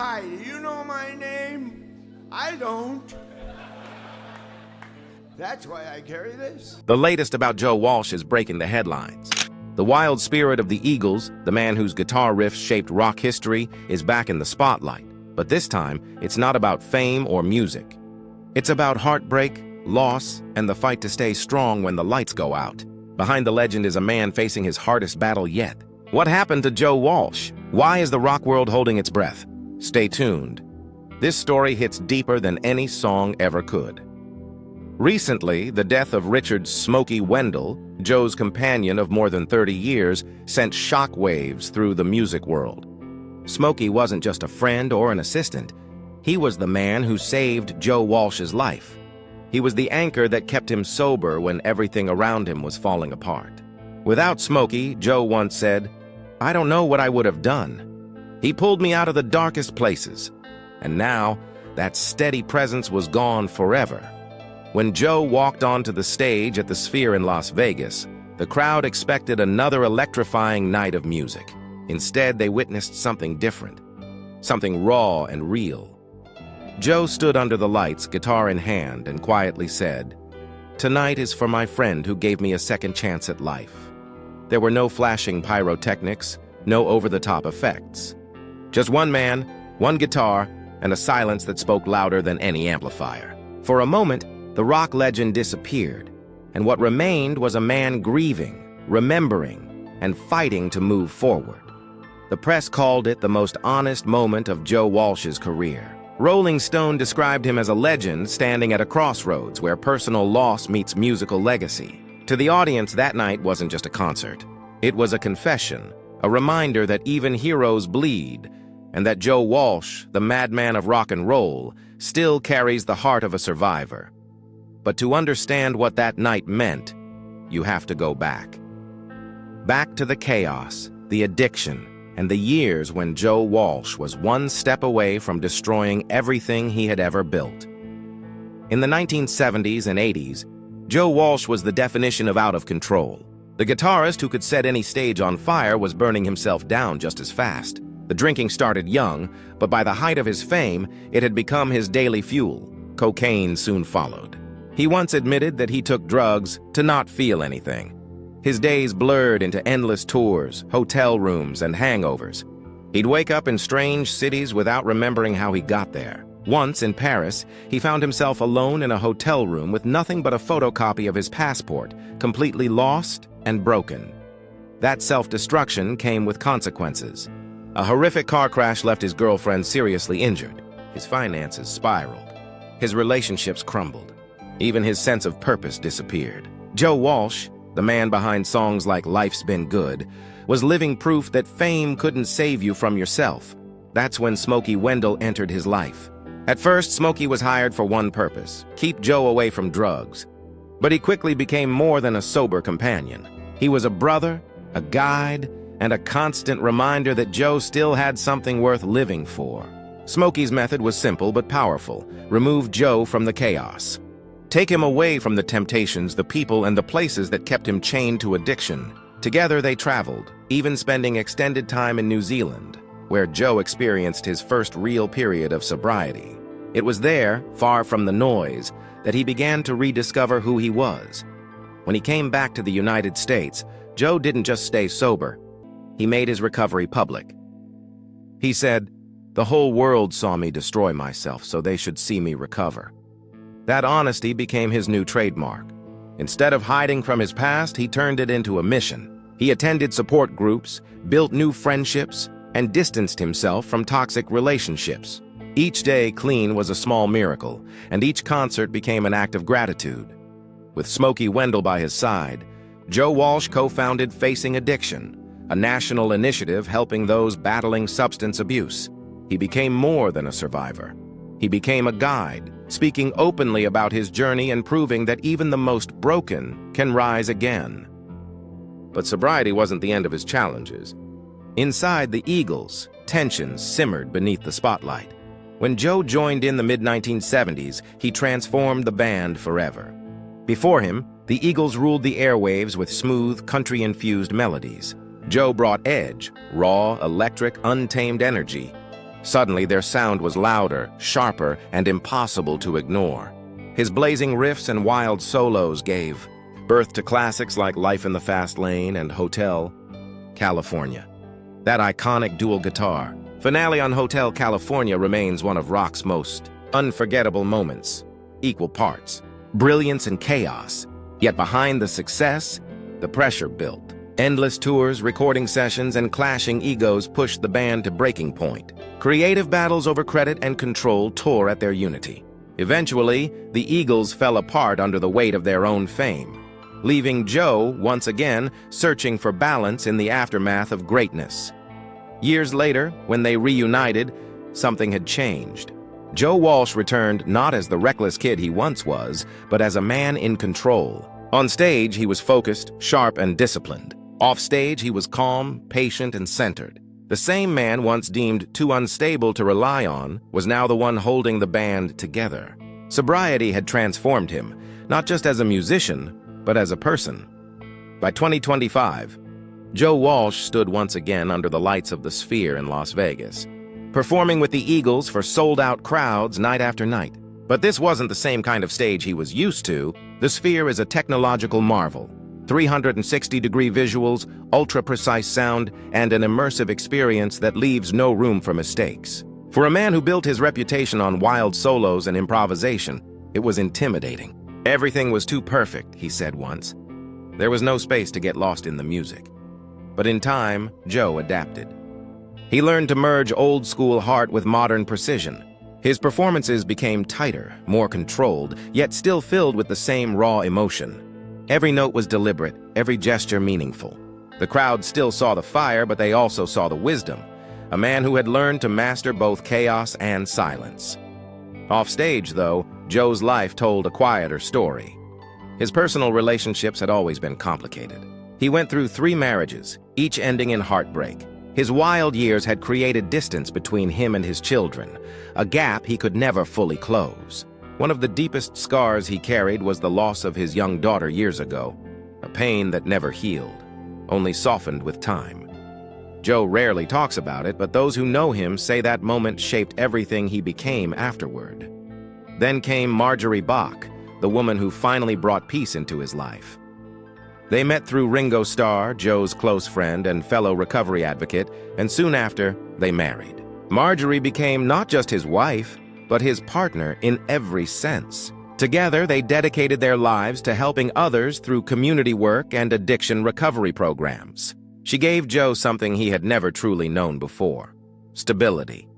Hi, do you know my name? I don't. That's why I carry this. The latest about Joe Walsh is breaking the headlines. The wild spirit of the Eagles, the man whose guitar riffs shaped rock history, is back in the spotlight. But this time, it's not about fame or music. It's about heartbreak, loss, and the fight to stay strong when the lights go out. Behind the legend is a man facing his hardest battle yet. What happened to Joe Walsh? Why is the rock world holding its breath? Stay tuned. This story hits deeper than any song ever could. Recently, the death of Richard "Smokey" Wendell, Joe's companion of more than 30 years, sent shockwaves through the music world. Smokey wasn't just a friend or an assistant. He was the man who saved Joe Walsh's life. He was the anchor that kept him sober when everything around him was falling apart. Without Smokey, Joe once said, "I don't know what I would have done. He pulled me out of the darkest places." And now, that steady presence was gone forever. When Joe walked onto the stage at the Sphere in Las Vegas, the crowd expected another electrifying night of music. Instead, they witnessed something different, something raw and real. Joe stood under the lights, guitar in hand, and quietly said, "Tonight is for my friend who gave me a second chance at life." There were no flashing pyrotechnics, no over-the-top effects. Just one man, one guitar, and a silence that spoke louder than any amplifier. For a moment, the rock legend disappeared, and what remained was a man grieving, remembering, and fighting to move forward. The press called it the most honest moment of Joe Walsh's career. Rolling Stone described him as a legend standing at a crossroads where personal loss meets musical legacy. To the audience, that night wasn't just a concert. It was a confession, a reminder that even heroes bleed, and that Joe Walsh, the madman of rock and roll, still carries the heart of a survivor. But to understand what that night meant, you have to go back. Back to the chaos, the addiction, and the years when Joe Walsh was one step away from destroying everything he had ever built. In the 1970s and 80s, Joe Walsh was the definition of out of control. The guitarist who could set any stage on fire was burning himself down just as fast. The drinking started young, but by the height of his fame, it had become his daily fuel. Cocaine soon followed. He once admitted that he took drugs to not feel anything. His days blurred into endless tours, hotel rooms, and hangovers. He'd wake up in strange cities without remembering how he got there. Once, in Paris, he found himself alone in a hotel room with nothing but a photocopy of his passport, completely lost and broken. That self-destruction came with consequences. A horrific car crash left his girlfriend seriously injured. His finances spiraled. His relationships crumbled. Even his sense of purpose disappeared. Joe Walsh, the man behind songs like "Life's Been Good," was living proof that fame couldn't save you from yourself. That's when Smokey Wendell entered his life. At first, Smokey was hired for one purpose: keep Joe away from drugs. But he quickly became more than a sober companion. He was a brother, a guide, and a constant reminder that Joe still had something worth living for. Smokey's method was simple but powerful: remove Joe from the chaos. Take him away from the temptations, the people, and the places that kept him chained to addiction. Together they traveled, even spending extended time in New Zealand, where Joe experienced his first real period of sobriety. It was there, far from the noise, that he began to rediscover who he was. When he came back to the United States, Joe didn't just stay sober. He made his recovery public. He said, "The whole world saw me destroy myself, so they should see me recover." That honesty became his new trademark. Instead of hiding from his past, he turned it into a mission. He attended support groups, built new friendships, and distanced himself from toxic relationships. Each day clean was a small miracle, and each concert became an act of gratitude. With Smokey Wendell by his side, Joe Walsh co-founded Facing Addiction, a national initiative helping those battling substance abuse. He became more than a survivor. He became a guide, speaking openly about his journey and proving that even the most broken can rise again. But sobriety wasn't the end of his challenges. Inside the Eagles, tensions simmered beneath the spotlight. When Joe joined in the mid-1970s, he transformed the band forever. Before him, the Eagles ruled the airwaves with smooth, country-infused melodies. Joe brought edge, raw, electric, untamed energy. Suddenly, their sound was louder, sharper, and impossible to ignore. His blazing riffs and wild solos gave birth to classics like Life in the Fast Lane and Hotel California. That iconic dual guitar finale on Hotel California remains one of rock's most unforgettable moments. Equal parts, brilliance and chaos. Yet behind the success, the pressure built. Endless tours, recording sessions, and clashing egos pushed the band to breaking point. Creative battles over credit and control tore at their unity. Eventually, the Eagles fell apart under the weight of their own fame, leaving Joe, once again, searching for balance in the aftermath of greatness. Years later, when they reunited, something had changed. Joe Walsh returned not as the reckless kid he once was, but as a man in control. On stage, he was focused, sharp, and disciplined. Off stage, he was calm, patient, and centered. The same man once deemed too unstable to rely on was now the one holding the band together. Sobriety had transformed him, not just as a musician, but as a person. By 2025, Joe Walsh stood once again under the lights of the Sphere in Las Vegas, performing with the Eagles for sold-out crowds night after night. But this wasn't the same kind of stage he was used to. The Sphere is a technological marvel. 360-degree visuals, ultra-precise sound, and an immersive experience that leaves no room for mistakes. For a man who built his reputation on wild solos and improvisation, it was intimidating. Everything was too perfect, he said once. There was no space to get lost in the music. But in time, Joe adapted. He learned to merge old-school heart with modern precision. His performances became tighter, more controlled, yet still filled with the same raw emotion. Every note was deliberate, every gesture meaningful. The crowd still saw the fire, but they also saw the wisdom. A man who had learned to master both chaos and silence. Off stage, though, Joe's life told a quieter story. His personal relationships had always been complicated. He went through 3 marriages, each ending in heartbreak. His wild years had created distance between him and his children, a gap he could never fully close. One of the deepest scars he carried was the loss of his young daughter years ago, a pain that never healed, only softened with time. Joe rarely talks about it, but those who know him say that moment shaped everything he became afterward. Then came Marjorie Bach, the woman who finally brought peace into his life. They met through Ringo Starr, Joe's close friend and fellow recovery advocate, and soon after, they married. Marjorie became not just his wife, but his partner in every sense. Together, they dedicated their lives to helping others through community work and addiction recovery programs. She gave Joe something he had never truly known before: stability.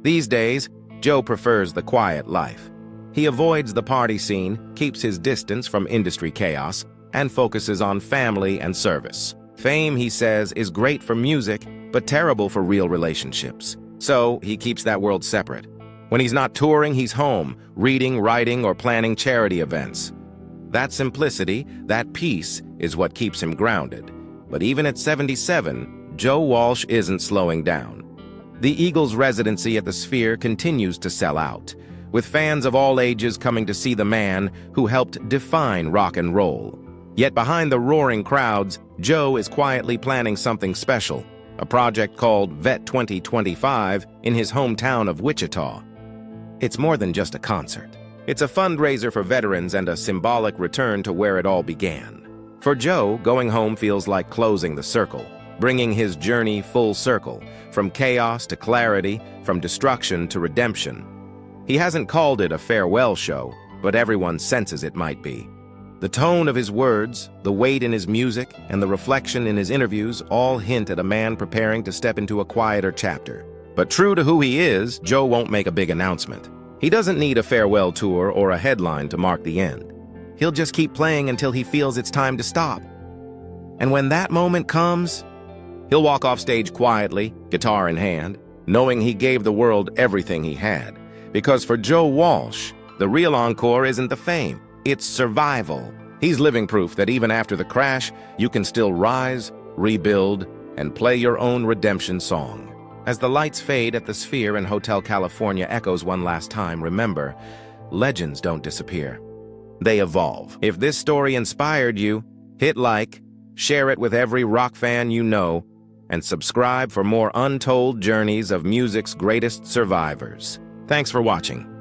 These days, Joe prefers the quiet life. He avoids the party scene, keeps his distance from industry chaos, and focuses on family and service. Fame, he says, is great for music, but terrible for real relationships. So, he keeps that world separate. When he's not touring, he's home, reading, writing, or planning charity events. That simplicity, that peace, is what keeps him grounded. But even at 77, Joe Walsh isn't slowing down. The Eagles' residency at the Sphere continues to sell out, with fans of all ages coming to see the man who helped define rock and roll. Yet behind the roaring crowds, Joe is quietly planning something special, a project called Vet 2025 in his hometown of Wichita. It's more than just a concert. It's a fundraiser for veterans and a symbolic return to where it all began. For Joe, going home feels like closing the circle, bringing his journey full circle, from chaos to clarity, from destruction to redemption. He hasn't called it a farewell show, but everyone senses it might be. The tone of his words, the weight in his music, and the reflection in his interviews all hint at a man preparing to step into a quieter chapter. But true to who he is, Joe won't make a big announcement. He doesn't need a farewell tour or a headline to mark the end. He'll just keep playing until he feels it's time to stop. And when that moment comes, he'll walk off stage quietly, guitar in hand, knowing he gave the world everything he had. Because for Joe Walsh, the real encore isn't the fame, it's survival. He's living proof that even after the crash, you can still rise, rebuild, and play your own redemption song. As the lights fade at the Sphere in Hotel California echoes one last time, remember, legends don't disappear. They evolve. If this story inspired you, hit like, share it with every rock fan you know, and subscribe for more untold journeys of music's greatest survivors. Thanks for watching.